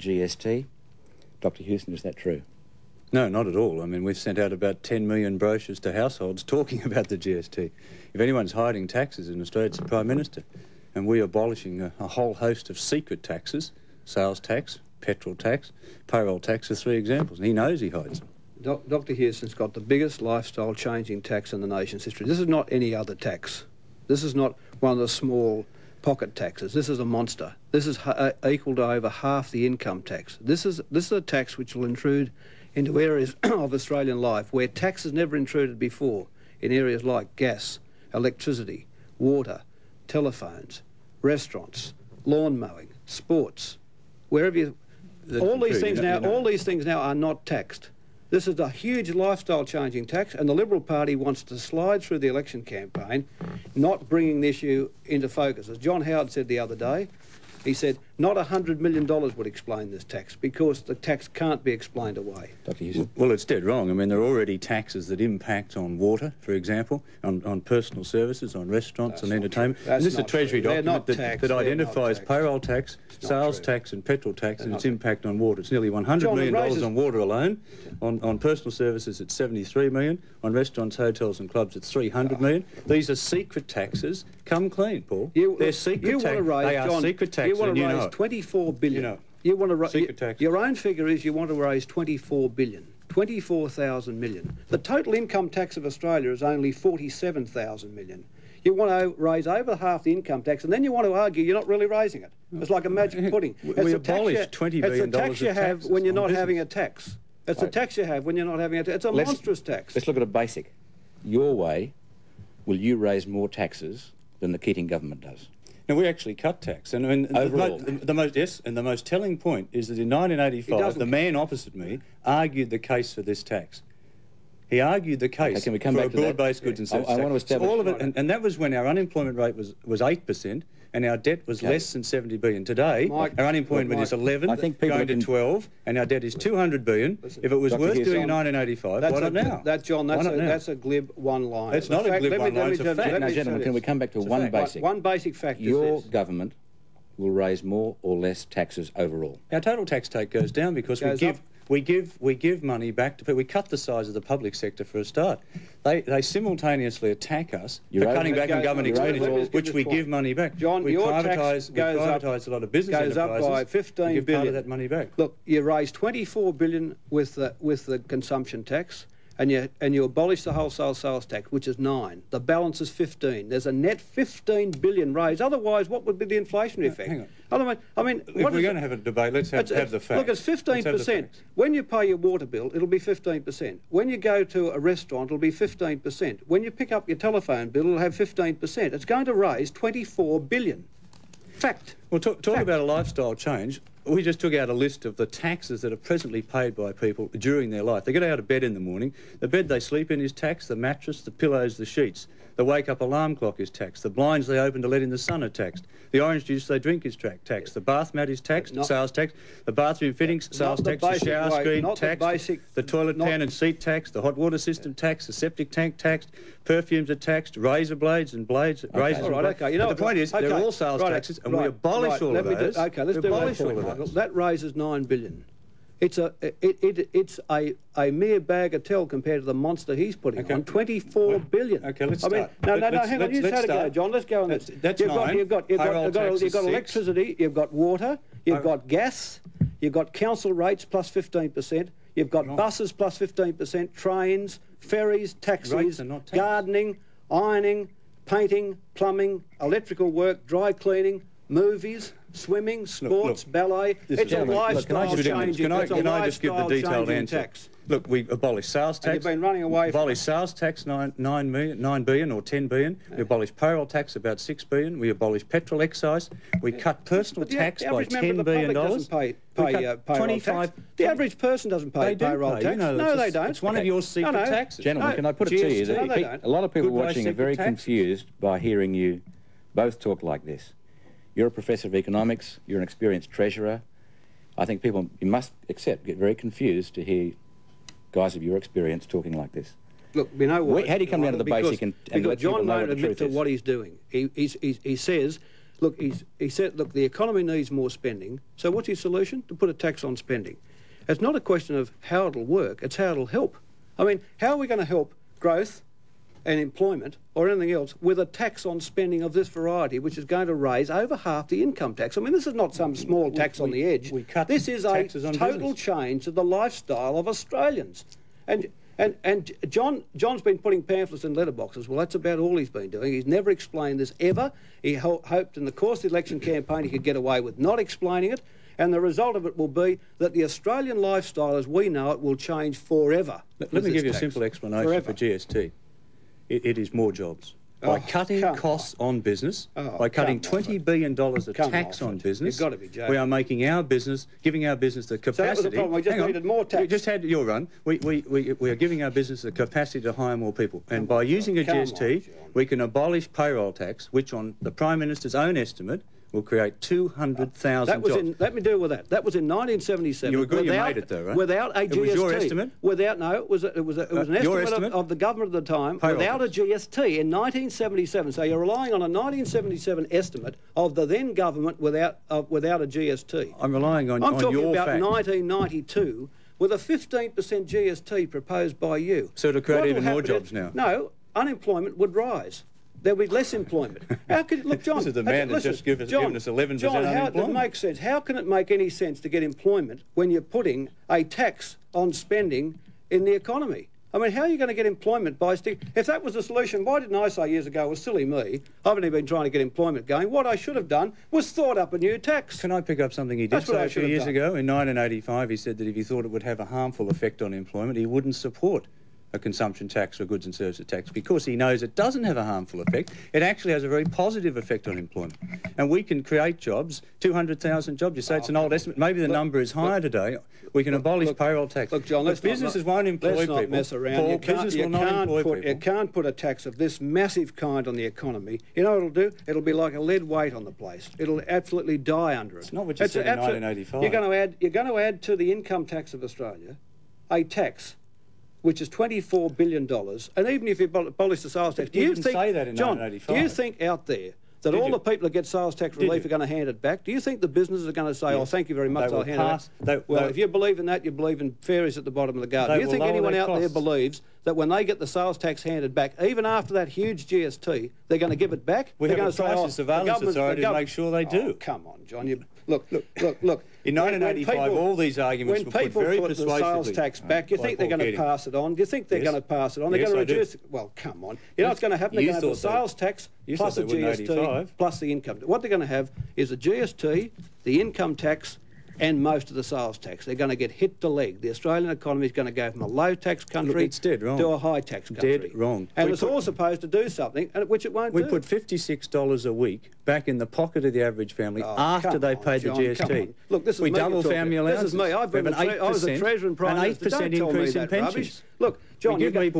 GST. Dr. Hewson, is that true? No, not at all. I mean, we've sent out about 10 million brochures to households talking about the GST. If anyone's hiding taxes in Australia, it's the Prime Minister. And we're abolishing a whole host of secret taxes: sales tax, petrol tax, payroll tax are 3 examples, and he knows he hides them. Dr. Hewson's got the biggest lifestyle-changing tax in the nation's history. This is not any other tax. This is not one of the small pocket taxes. This is a monster. This is equal to over half the income tax. This is a tax which will intrude into areas of Australian life where tax has never intruded before, in areas like gas, electricity, water, telephones, restaurants, lawn mowing, sports, wherever you... All these things now are not taxed. This is a huge lifestyle-changing tax, and the Liberal Party wants to slide through the election campaign, not bringing the issue into focus. As John Howard said the other day, he said not $100 million would explain this tax, because the tax can't be explained away. Dr. Hewson? Well, it's dead wrong. I mean, there are already taxes that impact on water, for example, on personal services, on restaurants, on entertainment. And this is a Treasury document that identifies payroll tax, sales tax and petrol tax and its impact on water. It's nearly $100 million on water alone. On personal services, it's $73 million. On restaurants, hotels and clubs, it's $300 million. These are secret taxes. Come clean, Paul. They're secret taxes. They are secret taxes. You want to raise $24 billion. You know, you want to raise secret taxes. Your own figure is you want to raise $24 billion, 24,000 million. The total income tax of Australia is only 47,000 million. You want to raise over half the income tax, and then you want to argue you're not really raising it. It's like a magic pudding. We abolished $20 billion It's the tax you have when you're not having a tax. It's the tax you have when you're not having a tax. It's a monstrous tax. Let's look at a basic. Your way, will you raise more taxes than the Keating government does? Now, we actually cut tax. And I mean, the most telling point is that in 1985, the man opposite me argued the case for this tax. He argued the case for a broad-based goods and services tax. I want to establish... So all of it, and that was when our unemployment rate was 8%, and our debt was less than $70 billion. Today, our unemployment is 11, going to 12, and our debt is $200 billion. If it was worth doing in 1985, why not now? That's a glib one-line. It's not a glib one-line, it's a fact. Now, gentlemen, can we come back to one basic? One basic fact is your government will raise more or less taxes overall. Our total tax take goes down because we give money back to people. We cut the size of the public sector for a start. They simultaneously attack us for cutting back on government expenditure, which we give money back. John, we your tax privatise a lot of business goes enterprises. Up by 15 give billion. Part of that money back. Look, you raise 24 billion with the consumption tax, and you abolish the wholesale sales tax, which is 9. The balance is 15. There's a net 15 billion raised. Otherwise, what would be the inflationary effect? Hang on. I mean, if we're going to have a debate, let's have the facts. Look, it's 15%. When you pay your water bill, it'll be 15%. When you go to a restaurant, it'll be 15%. When you pick up your telephone bill, it'll have 15%. It's going to raise 24 billion. Fact. Well, talk about a lifestyle change. We just took out a list of the taxes that are presently paid by people during their life. They get out of bed in the morning. The bed they sleep in is taxed. The mattress, the pillows, the sheets. The wake-up alarm clock is taxed. The blinds they open to let in the sun are taxed. The orange juice they drink is taxed. The bath mat is taxed, sales tax. The bathroom fittings, sales tax. The shower screen taxed. The toilet pan and seat taxed. The hot water system taxed. The septic tank taxed. Perfumes are taxed. Razor blades and blades. Razors. All right, okay. You know, the point is, they're all sales taxes, and we abolish all of those. Okay, let's abolish all of those. That raises 9 billion. It's a mere bag of tell compared to the monster he's putting on. 24 billion. Okay, let's start. No, hang on. You just had to go, John. Let's go on this. That's nine. You've got electricity. You've got water. You've got gas. You've got council rates plus 15%. You've got buses plus 15%. Trains, ferries, taxis, gardening, ironing, painting, plumbing, electrical work, dry cleaning, movies, swimming, sports, ballet. It's a lifestyle changing. Can I just give the detailed answer? Look, we abolished sales tax. You've been running away from abolished sales tax 9 billion or 10 billion. We abolished payroll tax about 6 billion. We abolished petrol excise. We cut personal tax by $10 billion. The average person doesn't pay payroll tax. No, they don't. It's one of your secret taxes. Gentlemen, can I put it to you that a lot of people watching are very confused by hearing you both talk like this. You're a professor of economics. You're an experienced treasurer. I think people, you must accept, get very confused to hear guys of your experience talking like this. Look, you know what? How do you come down to the basic and because let John people know won't what the admit truth to is? what he's doing. He says, look, he said, look, the economy needs more spending. So what's his solution? To put a tax on spending. It's not a question of how it'll work, it's how it'll help. I mean, how are we going to help growth and employment or anything else with a tax on spending of this variety, which is going to raise over half the income tax? I mean, this is not some small tax on the edge. This is a total change to the lifestyle of Australians. And John's been putting pamphlets in letterboxes. Well, that's about all he's been doing. He's never explained this ever. He hoped in the course of the election campaign he could get away with not explaining it. And the result of it will be that the Australian lifestyle as we know it will change forever. Let me give you a simple explanation for GST. It is more jobs. By cutting costs on business, by cutting $20 billion of tax on business, You've got to be joking. we are making our business, giving our business the capacity... So that was the problem, we just needed more tax. We just had your run. We are giving our business the capacity to hire more people. And by using a GST, we can abolish payroll tax, which on the Prime Minister's own estimate will create 200,000 jobs. Let me deal with that. That was in 1977. You agree you made it though, right? Without a GST. It was your estimate? It was an estimate of the government at the time without a GST in 1977. So you're relying on a 1977 estimate of the then government without a GST. I'm relying on your facts. I'm talking about 1992 with a 15% GST proposed by you. So to create even more jobs now? No, unemployment would rise. There would be less employment. How could look, John? This is the man that's just given us 11% John, unemployment. How, it makes sense. How can it make any sense to get employment when you're putting a tax on spending in the economy? I mean, how are you going to get employment by if that was the solution, why didn't I say years ago, well, silly me, I've only been trying to get employment going. What I should have done was thought up a new tax. Can I pick up something he did say a few years ago? In 1985, he said that if he thought it would have a harmful effect on employment, he wouldn't support a consumption tax or goods and services tax because he knows it doesn't have a harmful effect. It actually has a very positive effect on employment. And we can create jobs, 200,000 jobs. You say it's an old estimate. Maybe the number is higher today. We can abolish payroll tax. Look, John, businesses won't employ people. Let's not mess around. You can't put a tax of this massive kind on the economy. You know what it'll do? It'll be like a lead weight on the place. It'll absolutely die under it. It's not what you said in 1985. You're going to add to the income tax of Australia a tax which is $24 billion, and even if you abolish the sales tax, do you think, say that in John, 1985. do you think out there that all the people that get sales tax relief are going to hand it back? Do you think the businesses are going to say, oh, thank you very much, I'll hand it back? Well, if you believe in that, you believe in fairies at the bottom of the garden. Do you think anyone out there believes that when they get the sales tax handed back, even after that huge GST, they're going to give it back? We have a crisis surveillance authority to make sure they do. Come on, John. Look. In 1985, all these arguments were put very persuasively. When people put the sales tax back, you think they're going to pass it on? Do you think they're going to pass it on? They're going to reduce it? Well, come on. You know what's going to happen? They're going to have the sales tax plus the GST plus the income. What they're going to have is the GST, the income tax, and most of the sales tax. They're going to get hit to leg. The Australian economy is going to go from a low-tax country to a high-tax country. Dead wrong. And it's all supposed to do something, which it won't do. We put $56 a week back in the pocket of the average family after they paid the GST. Look, this is we double family allowances. This is me. I was a Treasurer and Prime Minister. An 8% increase in pensions. Look, John, you're going to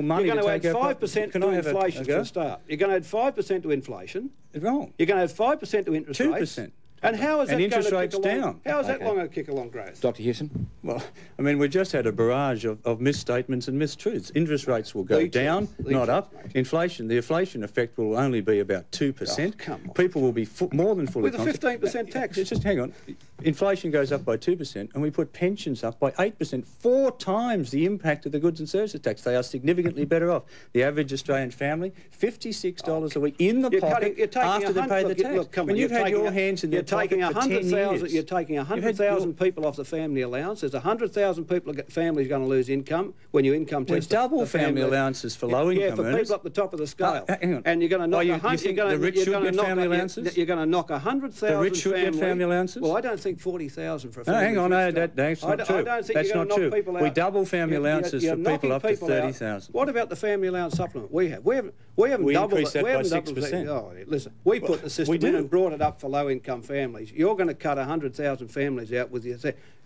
add 5% to inflation for a start. You're going to add 5% to inflation. Wrong. You're going to add 5% to interest rates. 2%. And how is that going to kick along? How is that going to kick along growth? Dr. Hewson? Well, I mean, we just had a barrage of misstatements and mistruths. Interest rates will go down, not up. Inflation, the inflation effect will only be about 2%. Oh, come on. People will be more than fully... With a 15% tax. Just hang on. Inflation goes up by 2% and we put pensions up by 8%, 4 times the impact of the goods and services tax. They are significantly better off. The average Australian family, $56 a week in the pocket after they pay the tax. Look, come on, you've had your hands in the pocket for 10 years. You're taking 100,000 people off the family allowance. There's 100,000 families going to lose income when you income test. We double family allowances for low-income earners. Yeah, for people up the top of the scale. Hang on. And you're going to knock... the rich should get family allowances? You're going to knock 100,000 The rich should get family allowances? Well, I don't think 40,000 for a family. Hang on, that's not true. I don't think that's you're going to knock people out. We double family allowances for people up to 30,000. What about the family allowance supplement? We haven't doubled it. Increased that by 6%. Oh, listen, we put the system in and brought it up for low-income families. You're going to cut 100,000 families out with your...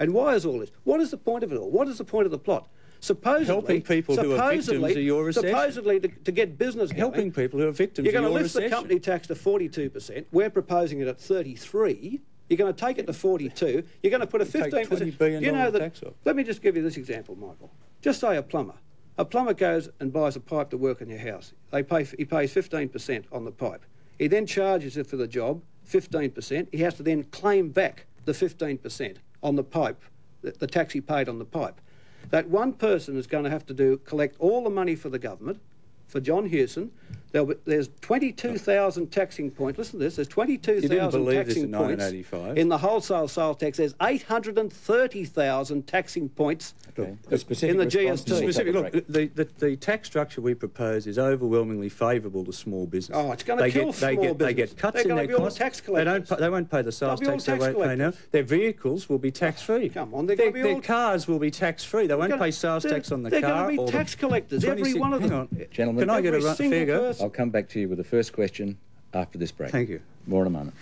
And why is all this? What is the point of it all? What is the point of the plot? Supposedly, helping people who are victims of your recession. Supposedly, to get business going, helping people who are victims of your recession. You're going to lift the company tax to 42%. We're proposing it at 33%. You're going to take it to 42%. You're going to put a 15%... $20 billion tax off. Let me just give you this example, Michael. Just say a plumber. A plumber goes and buys a pipe to work in your house. He pays 15% on the pipe. He then charges it for the job 15%, he has to then claim back the 15% on the pipe, the tax he paid on the pipe. That one person is going to have to collect all the money for the government, for John Hewson. There's 22,000 taxing points. Listen to this. There's 22,000 taxing points in the wholesale sales tax. There's 830,000 taxing points in the GST. Look, the tax structure we propose is overwhelmingly favourable to small business. Oh, it's going to kill small business. They get cuts in their costs. They won't pay the sales tax they won't pay now. Their vehicles will be tax-free. Come on, their cars will be tax-free. They won't pay sales tax on the car. They're going to be tax collectors, every one of them. Gentlemen, can I get a fair go? I'll come back to you with the first question after this break. Thank you. More in a moment.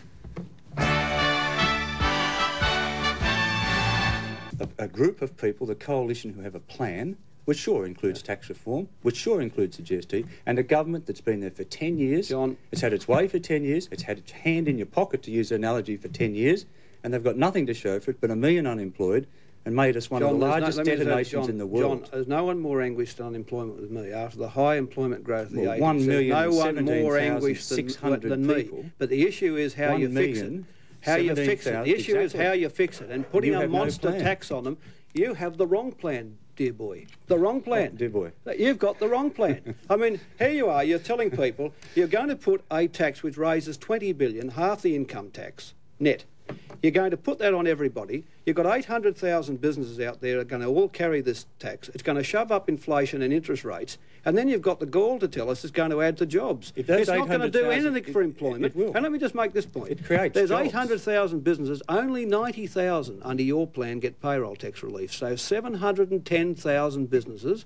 A group of people, the coalition, who have a plan, which sure includes tax reform, which sure includes the GST, and a government that's been there for 10 years. John, it's had its way for 10 years. It's had its hand in your pocket, to use an analogy, for 10 years, and they've got nothing to show for it but 1 million unemployed, and made us one of the largest debtor nations in the world. John, there's no one more anguished at unemployment with me. After the high employment growth of the 80s, 1,017,600 no one more anguished than me. But the issue is how you fix it. How you fix it. The issue is how you fix it. And putting a monster tax on them, you have the wrong plan, dear boy. The wrong plan. Oh, dear boy. You've got the wrong plan. I mean, here you are, you're telling people you're going to put a tax which raises 20 billion, half the income tax, net. You're going to put that on everybody. You've got 800,000 businesses out there that are going to all carry this tax. It's going to shove up inflation and interest rates. And then you've got the gall to tell us it's going to add to jobs. It's not going to do anything for employment. It will. And let me just make this point. It creates There's jobs. 800,000 businesses. Only 90,000 under your plan get payroll tax relief. So 710,000 businesses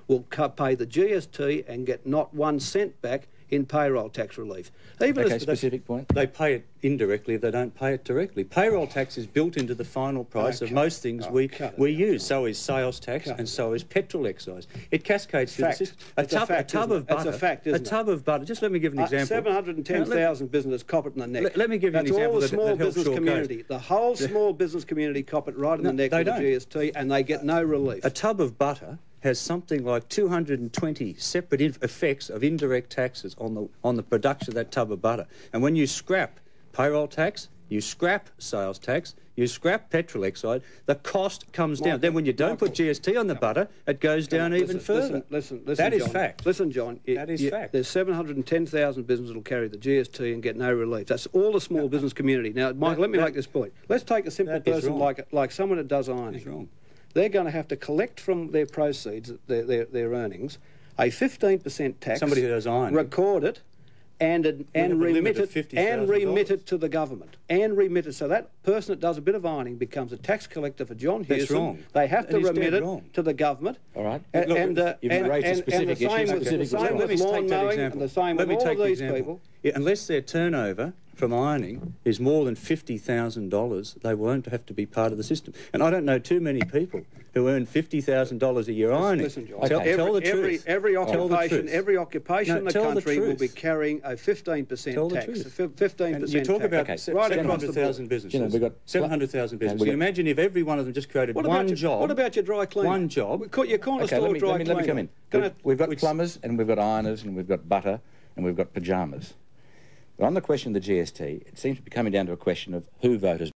will pay the GST and get not 1 cent back in payroll tax relief. Even a specific point. They pay it indirectly if they don't pay it directly. Payroll tax is built into the final price of most things we use. So is sales tax and so is petrol excise. It cascades through the system. A tub of butter. It's a fact, isn't it? A tub of butter. Just let me give an example. 710,000 businesses cop it in the neck. Let me give you an example. That's all the small business community. The whole small business community cop it right in the neck with the GST, and they get no relief. A tub of butter has something like 220 separate effects of indirect taxes on the production of that tub of butter. And when you scrap payroll tax, you scrap sales tax, you scrap petrol excise, the cost comes down. Then when you don't put GST on the butter, it goes down even further. Listen, that is John. fact. Listen, John. That is fact. There's 710,000 businesses that will carry the GST and get no relief. That's all the small business community. Now, Michael, let me make this point. Let's take a simple person like someone that does ironing. That's wrong. They're going to have to collect from their proceeds, their earnings, a 15% tax. Somebody who does ironing. Record it and remit it to the government. And remit it. So that person that does a bit of ironing becomes a tax collector for John Hewson. That's wrong. They have to remit it to the government. All right. And the same with lawn mowing and the same with all these people. Unless their turnover from ironing is more than $50,000, they won't have to be part of the system. And I don't know too many people who earn $50,000 a year ironing. Listen, John, tell the truth. Every occupation in the country will be carrying a 15% tax. 15%. And you talk about 700,000 businesses. We've got 700,000 businesses. You imagine if every one of them just created one job. What about your dry cleaner? One job. Your corner store dry cleaner. Let me come in. We've got plumbers and we've got ironers and we've got butter and we've got pyjamas. But on the question of the GST, it seems to be coming down to a question of who voters